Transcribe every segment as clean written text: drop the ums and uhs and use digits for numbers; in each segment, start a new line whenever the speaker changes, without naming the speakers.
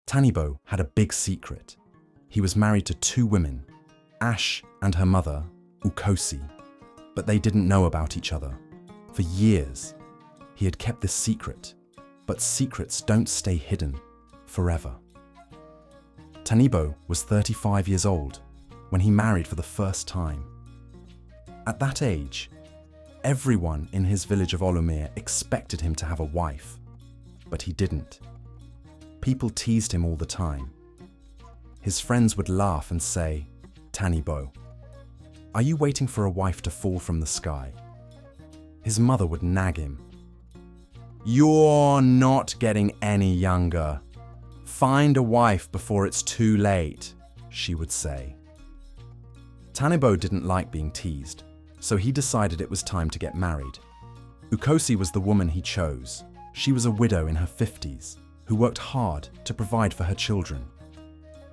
Tanibo had a big secret. He was married to 2 women, Ash and her mother, Ukosi, but they didn't know about each other. For years, he had kept this secret, but secrets don't stay hidden forever. Tanibo was 35 years old when he married for the first time. At that age, everyone in his village of Olumir expected him to have a wife, but he didn't. People teased him all the time. His friends would laugh and say, "Tanibo, are you waiting for a wife to fall from the sky?" His mother would nag him. "You're not getting any younger. Find a wife before it's too late," she would say. Tanibo didn't like being teased, so he decided it was time to get married. Ukosi was the woman he chose. She was a widow in her 50s who worked hard to provide for her children.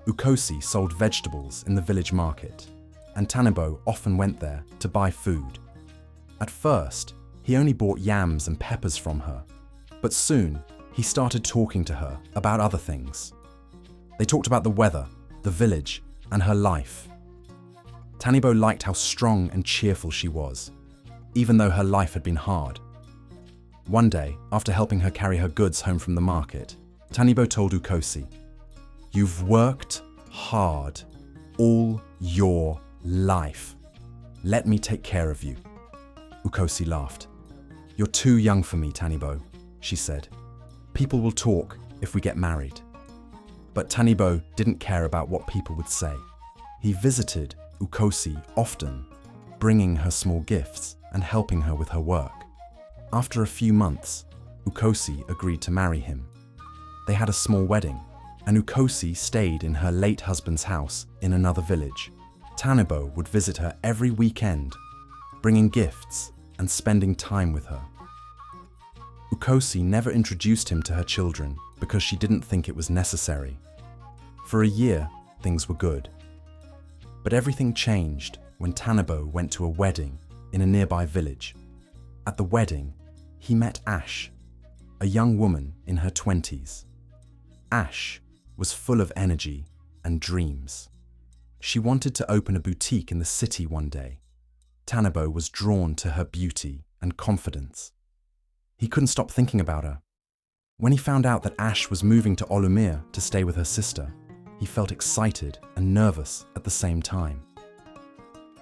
Ukosi sold vegetables in the village market, and Tanibo often went there to buy food. At first, he only bought yams and peppers from her, but soon he started talking to her about other things. They talked about the weather, the village, and her life. Tanibo liked how strong and cheerful she was, even though her life had been hard. One day, after helping her carry her goods home from the market, Tanibo told Ukosi, "You've worked hard all your life. Let me take care of you." Ukosi laughed. "You're too young for me, Tanibo," she said. "People will talk if we get married." But Tanibo didn't care about what people would say. He visited Ukosi often, bringing her small gifts and helping her with her work. After a few months, Ukosi agreed to marry him. They had a small wedding, and Ukosi stayed in her late husband's house in another village. Tanibo would visit her every weekend, bringing gifts and spending time with her. Ukosi never introduced him to her children because she didn't think it was necessary. For a year, things were good. But everything changed when Tanibo went to a wedding in a nearby village. At the wedding, he met Ash, a young woman in her 20s. Ash was full of energy and dreams. She wanted to open a boutique in the city one day. Tanibo was drawn to her beauty and confidence. He couldn't stop thinking about her. When he found out that Ash was moving to Olumir to stay with her sister, he felt excited and nervous at the same time.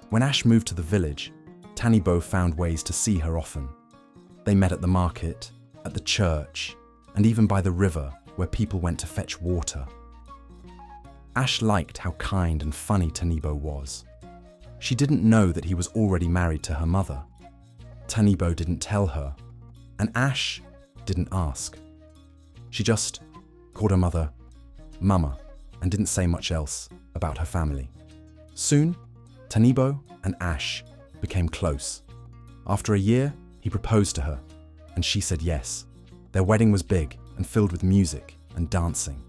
When Ash moved to the village, Tanibo found ways to see her often. They met at the market, at the church, and even by the river where people went to fetch water. Ash liked how kind and funny Tanibo was. She didn't know that he was already married to her mother. Tanibo didn't tell her, and Ash didn't ask. She just called her mother Mama and didn't say much else about her family. Soon, Tanibo and Ash became close. After a year, he proposed to her, and she said yes. Their wedding was big and filled with music and dancing.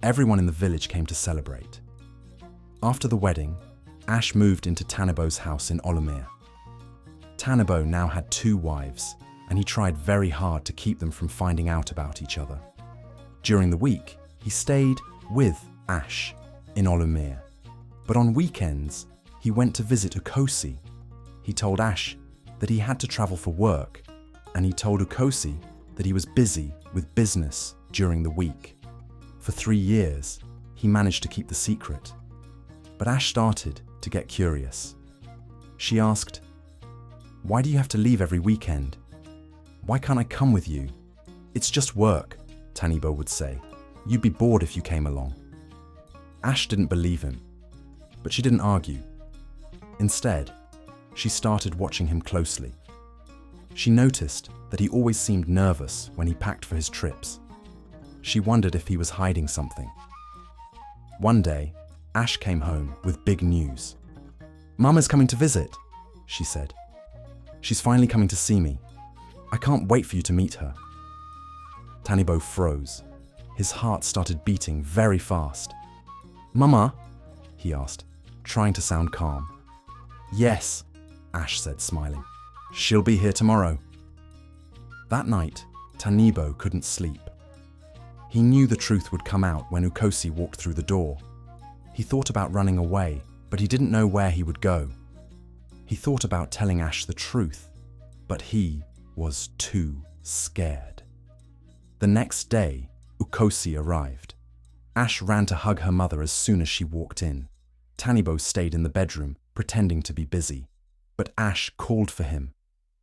Everyone in the village came to celebrate. After the wedding, Ash moved into Tanibo's house in Olumir. Tanibo now had 2 wives, and he tried very hard to keep them from finding out about each other. During the week, he stayed with Ash in Olumir, but on weekends, he went to visit Ukosi. He told Ash that he had to travel for work, and he told Ukosi that he was busy with business during the week. For 3 years, he managed to keep the secret, but Ash started to get curious. She asked, "Why do you have to leave every weekend? Why can't I come with you?" "It's just work," Tanibo would say. "You'd be bored if you came along." Ash didn't believe him, but she didn't argue. Instead, she started watching him closely. She noticed that he always seemed nervous when he packed for his trips. She wondered if he was hiding something. One day, Ash came home with big news. "Mama's coming to visit," she said. "She's finally coming to see me. I can't wait for you to meet her." Tanibo froze. His heart started beating very fast. "Mama?" he asked, trying to sound calm. "Yes," Ash said, smiling. "She'll be here tomorrow." That night, Tanibo couldn't sleep. He knew the truth would come out when Ukosi walked through the door. He thought about running away, but he didn't know where he would go. He thought about telling Ash the truth, but he was too scared. The next day, Ukosi arrived. Ash ran to hug her mother as soon as she walked in. Tanibo stayed in the bedroom, pretending to be busy. But Ash called for him.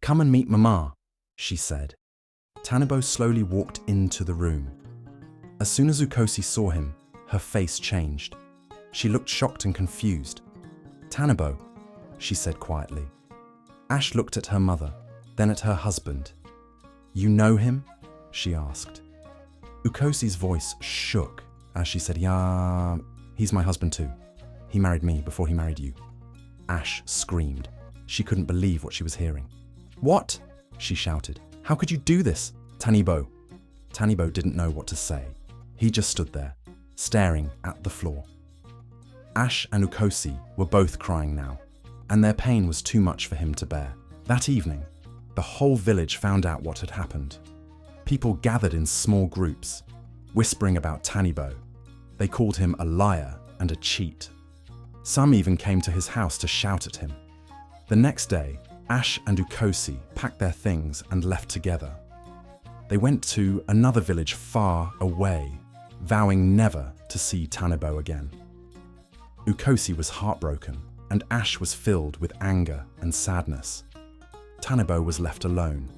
"Come and meet Mama," she said. Tanibo slowly walked into the room. As soon as Ukosi saw him, her face changed. She looked shocked and confused. "Tanibo," she said quietly. Ash looked at her mother, then at her husband. "You know him?" she asked. Ukosi's voice shook as she said, "Yeah, he's my husband too. He married me before he married you." Ash screamed. She couldn't believe what she was hearing. "What?" she shouted. "How could you do this, Tanibo?" Tanibo didn't know what to say. He just stood there, staring at the floor. Ash and Ukosi were both crying now, and their pain was too much for him to bear. That evening, the whole village found out what had happened. People gathered in small groups, whispering about Tanibo. They called him a liar and a cheat. Some even came to his house to shout at him. The next day, Ash and Ukosi packed their things and left together. They went to another village far away, vowing never to see Tanibo again. Ukosi was heartbroken, and Ash was filled with anger and sadness. Tanibo was left alone.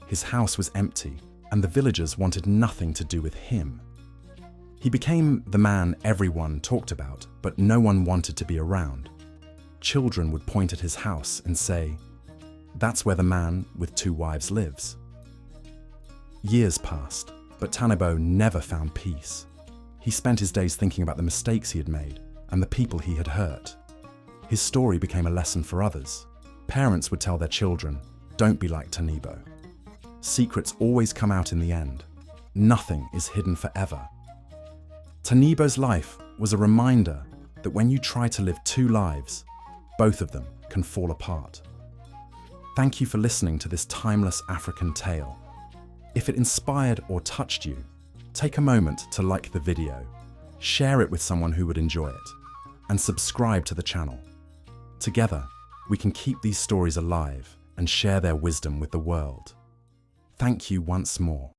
His house was empty, and the villagers wanted nothing to do with him. He became the man everyone talked about, but no one wanted to be around. Children would point at his house and say, "That's where the man with 2 wives lives." Years passed, but Tanibo never found peace. He spent his days thinking about the mistakes he had made and the people he had hurt. His story became a lesson for others. Parents would tell their children, "Don't be like Tanibo." Secrets always come out in the end. Nothing is hidden forever. Tanibo's life was a reminder that when you try to live 2 lives, both of them can fall apart. Thank you for listening to this timeless African tale. If it inspired or touched you, take a moment to like the video, share it with someone who would enjoy it, and subscribe to the channel. Together, we can keep these stories alive and share their wisdom with the world. Thank you once more.